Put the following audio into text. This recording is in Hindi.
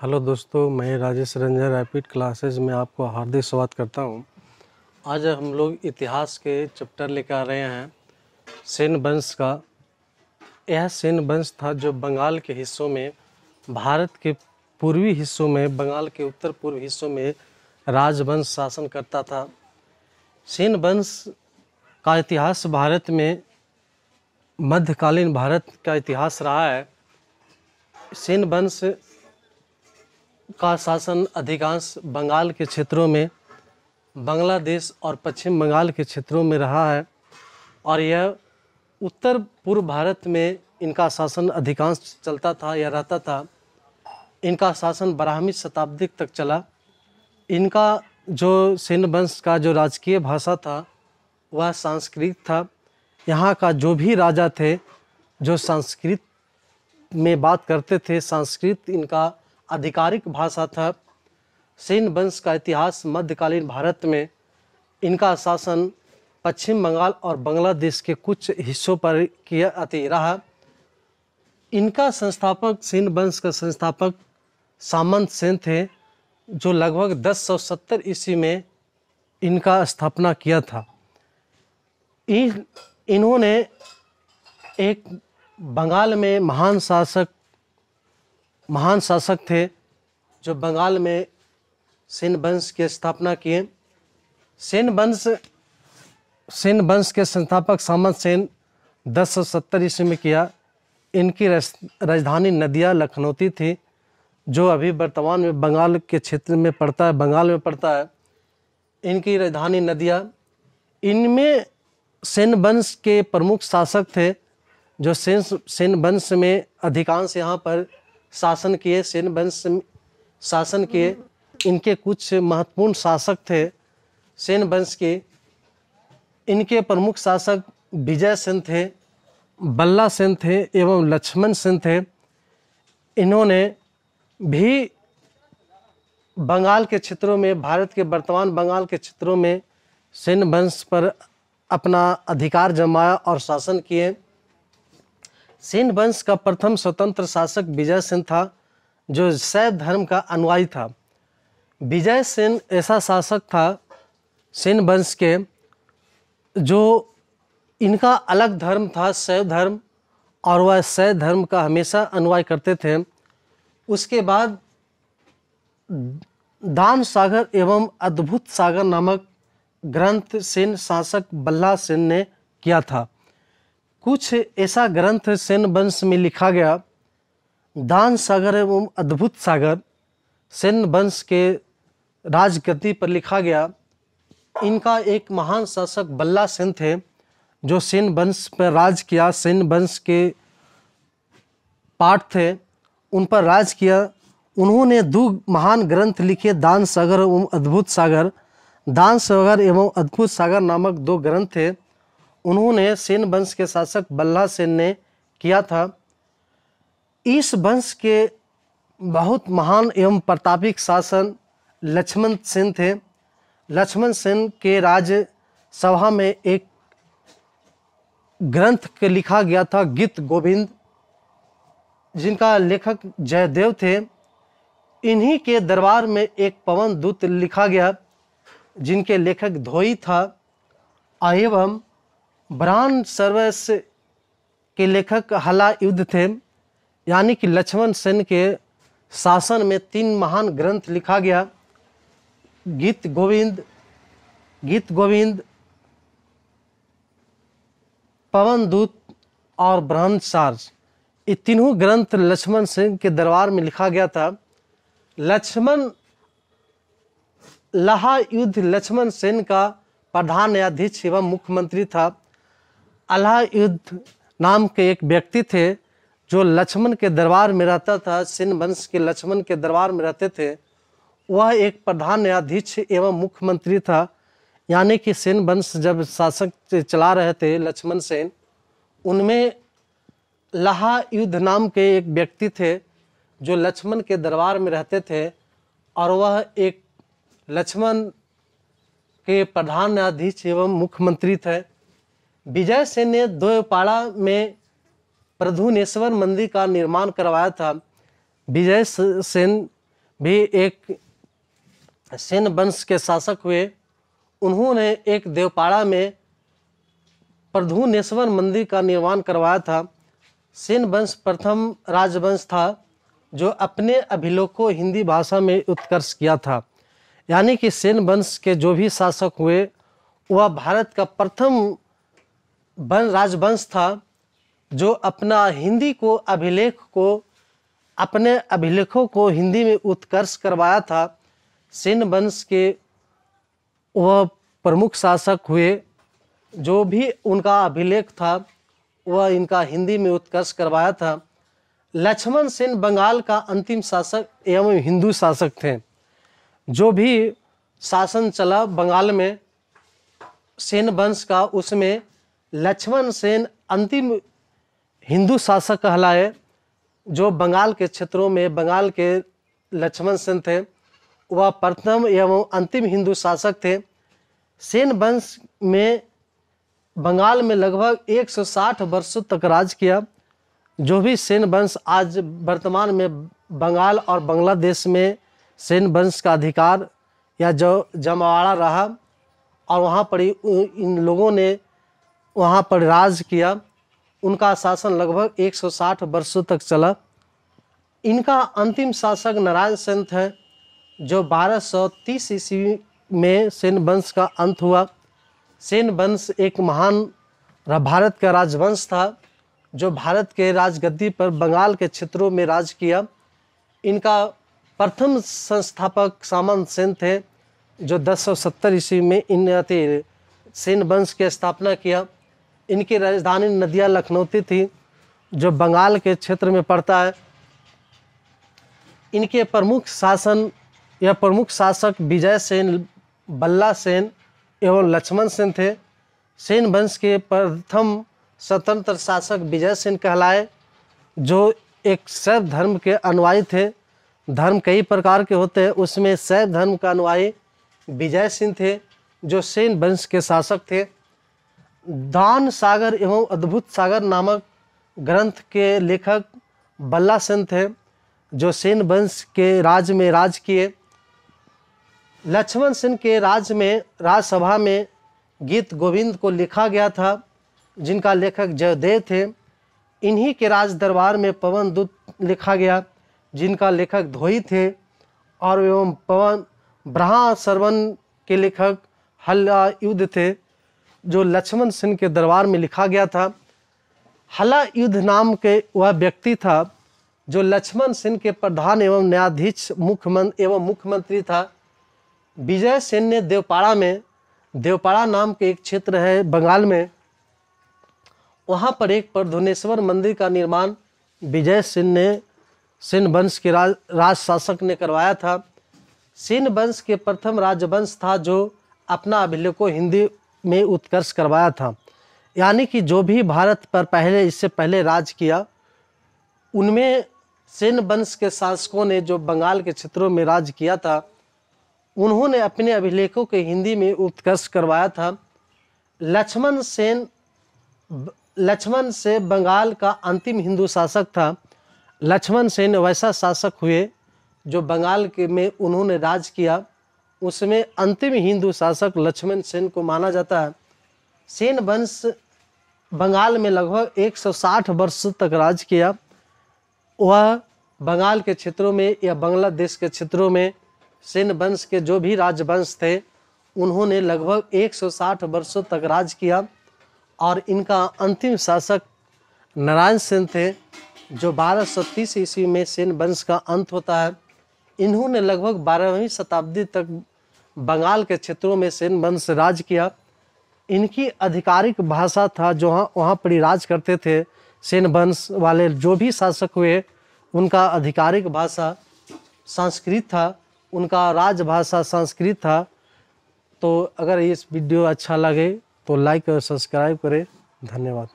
हेलो दोस्तों, मैं राजेश रंजन रैपिड क्लासेज में आपको हार्दिक स्वागत करता हूं। आज हम लोग इतिहास के चैप्टर लेकर आ रहे हैं सेन वंश का। यह सेन वंश था जो बंगाल के हिस्सों में, भारत के पूर्वी हिस्सों में, बंगाल के उत्तर पूर्व हिस्सों में राजवंश शासन करता था। सेन वंश का इतिहास भारत में मध्यकालीन भारत का इतिहास रहा है। सेन वंश का शासन अधिकांश बंगाल के क्षेत्रों में, बांग्लादेश और पश्चिम बंगाल के क्षेत्रों में रहा है और यह उत्तर पूर्व भारत में इनका शासन अधिकांश चलता था या रहता था। इनका शासन 12वीं शताब्दी तक चला। इनका जो सेन वंश का जो राजकीय भाषा था वह संस्कृत था। यहाँ का जो भी राजा थे जो संस्कृत में बात करते थे, संस्कृत इनका आधिकारिक भाषा था। सेन वंश का इतिहास मध्यकालीन भारत में इनका शासन पश्चिम बंगाल और बांग्लादेश के कुछ हिस्सों पर किया रहा। इनका संस्थापक, सेन वंश का संस्थापक सामंत सेन थे जो लगभग 1070 ईस्वी में इनका स्थापना किया था। इन्होंने एक बंगाल में महान शासक थे जो बंगाल में सेन वंश की स्थापना किए। सेन वंश के संस्थापक सामंत सेन 1070 ईस्वी में किया। इनकी राजधानी नदिया लखनौती थी जो अभी वर्तमान में बंगाल के क्षेत्र में पड़ता है, बंगाल में पड़ता है। इनकी राजधानी नदिया। इनमें सेन वंश के प्रमुख शासक थे जो सेन वंश में अधिकांश यहाँ पर शासन किए, सेन वंश शासन किए। इनके कुछ महत्वपूर्ण शासक थे सेन वंश के। इनके प्रमुख शासक विजय सेन थे, बल्ला सेन थे एवं लक्ष्मण सेन थे। इन्होंने भी बंगाल के क्षेत्रों में, भारत के वर्तमान बंगाल के क्षेत्रों में सेन वंश पर अपना अधिकार जमाया और शासन किए। सेन वंश का प्रथम स्वतंत्र शासक विजय सेन था जो शैव धर्म का अनुयायी था। विजय सेन ऐसा शासक था सेन वंश के जो इनका अलग धर्म था शैव धर्म, और वह शैव धर्म का हमेशा अनुयायी करते थे। उसके बाद दान सागर एवं अद्भुत सागर नामक ग्रंथ सेन शासक बल्ला सेन ने किया था। कुछ ऐसा ग्रंथ सेन वंश में लिखा गया। दान सागर एवं अद्भुत सागर सेन वंश के राजगद्दी पर लिखा गया। इनका एक महान शासक बल्ला सेन थे जो सेन वंश पर राज किया। सेन वंश के पाठ थे, उन पर राज किया। उन्होंने 2 महान ग्रंथ लिखे, दान सागर एवं अद्भुत सागर। दान सागर एवं अद्भुत सागर नामक 2 ग्रंथ थे। उन्होंने सेन वंश के शासक बल्ला सेन ने किया था। इस वंश के बहुत महान एवं प्रतापिक शासन लक्ष्मण सेन थे। लक्ष्मण सेन के राज सभा में एक ग्रंथ के लिखा गया था, गीत गोविंद, जिनका लेखक जयदेव थे। इन्हीं के दरबार में एक पवन दूत लिखा गया जिनके लेखक धोई था, एवं ब्राह्मण सर्वस के लेखक हलायुद्ध थे। यानी कि लक्ष्मण सेन के शासन में 3 महान ग्रंथ लिखा गया, गीत गोविंद, पवन दूत और ब्रह्मचार्य। ये तीनों ग्रंथ लक्ष्मण सेन के दरबार में लिखा गया था। लक्ष्मण सेन का प्रधान न्यायाधीश एवं मुख्यमंत्री था। अलायुद्ध नाम के एक व्यक्ति थे जो लक्ष्मण के दरबार में रहता था, सेन वंश के लक्ष्मण के दरबार में रहते थे। वह एक प्रधान न्यायाधीश एवं मुख्यमंत्री था। यानी कि सेन वंश जब शासक चला रहे थे लक्ष्मण सेन, उनमें लहायुद्ध नाम के एक व्यक्ति थे जो लक्ष्मण के दरबार में रहते थे और वह एक लक्ष्मण के प्रधान न्यायाधीश एवं मुख्यमंत्री थे। विजय सेन ने द्वैपाड़ा में प्रधुनेश्वर मंदिर का निर्माण करवाया था। विजय सेन भी एक सेन वंश के शासक हुए। उन्होंने एक देवपाड़ा में प्रधुनेश्वर मंदिर का निर्माण करवाया था। सेन वंश प्रथम राजवंश था जो अपने अभिलेख को हिंदी भाषा में उत्कर्ष किया था। यानी कि सेन वंश के जो भी शासक हुए वह भारत का प्रथम राजवंश था जो अपना हिंदी को अपने अभिलेखों को हिंदी में उत्कर्ष करवाया था। सेन वंश के वह प्रमुख शासक हुए, जो भी उनका अभिलेख था वह इनका हिंदी में उत्कर्ष करवाया था। लक्ष्मण सेन बंगाल का अंतिम शासक एवं हिंदू शासक थे। जो भी शासन चला बंगाल में सेन वंश का, उसमें लक्ष्मण सेन अंतिम हिंदू शासक कहलाए। जो बंगाल के क्षेत्रों में बंगाल के लक्ष्मण सेन थे वह प्रथम एवं अंतिम हिंदू शासक थे। सेन वंश में बंगाल में लगभग 160 वर्षों तक राज किया। जो भी सेन वंश आज वर्तमान में बंगाल और बांग्लादेश में सेन वंश का अधिकार या जो जमावाड़ा रहा और वहाँ पर इन लोगों ने वहाँ पर राज किया, उनका शासन लगभग 160 वर्षों तक चला। इनका अंतिम शासक नारायण सेन थे जो 1230 ईस्वी में सेन वंश का अंत हुआ। सेन वंश एक महान भारत का राजवंश था जो भारत के राजगद्दी पर बंगाल के क्षेत्रों में राज किया। इनका प्रथम संस्थापक सामंत सेन थे जो 1070 ईस्वी में इन सेन वंश की स्थापना किया। इनकी राजधानी नदिया लखनौती थी जो बंगाल के क्षेत्र में पड़ता है। इनके प्रमुख शासक विजय सेन, बल्ला सेन एवं लक्ष्मण सेन थे। सेन वंश के प्रथम स्वतंत्र शासक विजय सेन कहलाए, जो एक शैव धर्म के अनुयायी थे। धर्म कई प्रकार के होते हैं, उसमें शैव धर्म का अनुयायी विजय सेन थे जो सेन वंश के शासक थे। दान सागर एवं अद्भुत सागर नामक ग्रंथ के लेखक बल्ला सेन थे जो सेन वंश के राज में राज किए। लक्ष्मण सेन के राज में राजसभा में गीत गोविंद को लिखा गया था जिनका लेखक जयदेव थे। इन्हीं के राज दरबार में पवन दूत लिखा गया जिनका लेखक धोई थे, और एवं पवन ब्रहा सरवन के लेखक हल्ला युद्ध थे जो लक्ष्मण सेन के दरबार में लिखा गया था। हल्ला युद्ध नाम के वह व्यक्ति था जो लक्ष्मण सेन के प्रधान एवं न्यायाधीश मुख्यमंत्री था। विजय सेन ने देवपाड़ा नाम के एक क्षेत्र है बंगाल में, वहाँ पर एक प्रधुनेश्वर मंदिर का निर्माण विजय सेन ने सेन वंश के राज शासक ने करवाया था। सेन वंश के प्रथम राजवंश था जो अपना अभिलेख को हिंदी में उत्कर्ष करवाया था। यानी कि जो भी भारत पर इससे पहले राज किया उनमें सेन वंश के शासकों ने जो बंगाल के क्षेत्रों में राज किया था उन्होंने अपने अभिलेखों के हिंदी में उत्कर्ष करवाया था। लक्ष्मण से बंगाल का अंतिम हिंदू शासक था। लक्ष्मण सेन वैसा शासक हुए जो बंगाल के में उन्होंने राज किया, उसमें अंतिम हिंदू शासक लक्ष्मण सेन को माना जाता है। सेन वंश बंगाल में लगभग 160 वर्षों तक राज किया। वह बंगाल के क्षेत्रों में या बांग्लादेश के क्षेत्रों में सेन वंश के जो भी राजवंश थे उन्होंने लगभग 160 वर्षों तक राज किया, और इनका अंतिम शासक नारायण सेन थे जो 1230 ईस्वी में सेन वंश का अंत होता है। इन्होंने लगभग 12वीं शताब्दी तक बंगाल के क्षेत्रों में सेन वंश राज किया। इनकी आधिकारिक भाषा था जो वहाँ पर राज करते थे सेन वंश वाले जो भी शासक हुए, उनका आधिकारिक भाषा संस्कृत था, उनका राजभाषा संस्कृत था। तो अगर इस वीडियो अच्छा लगे तो लाइक और सब्सक्राइब करें। धन्यवाद।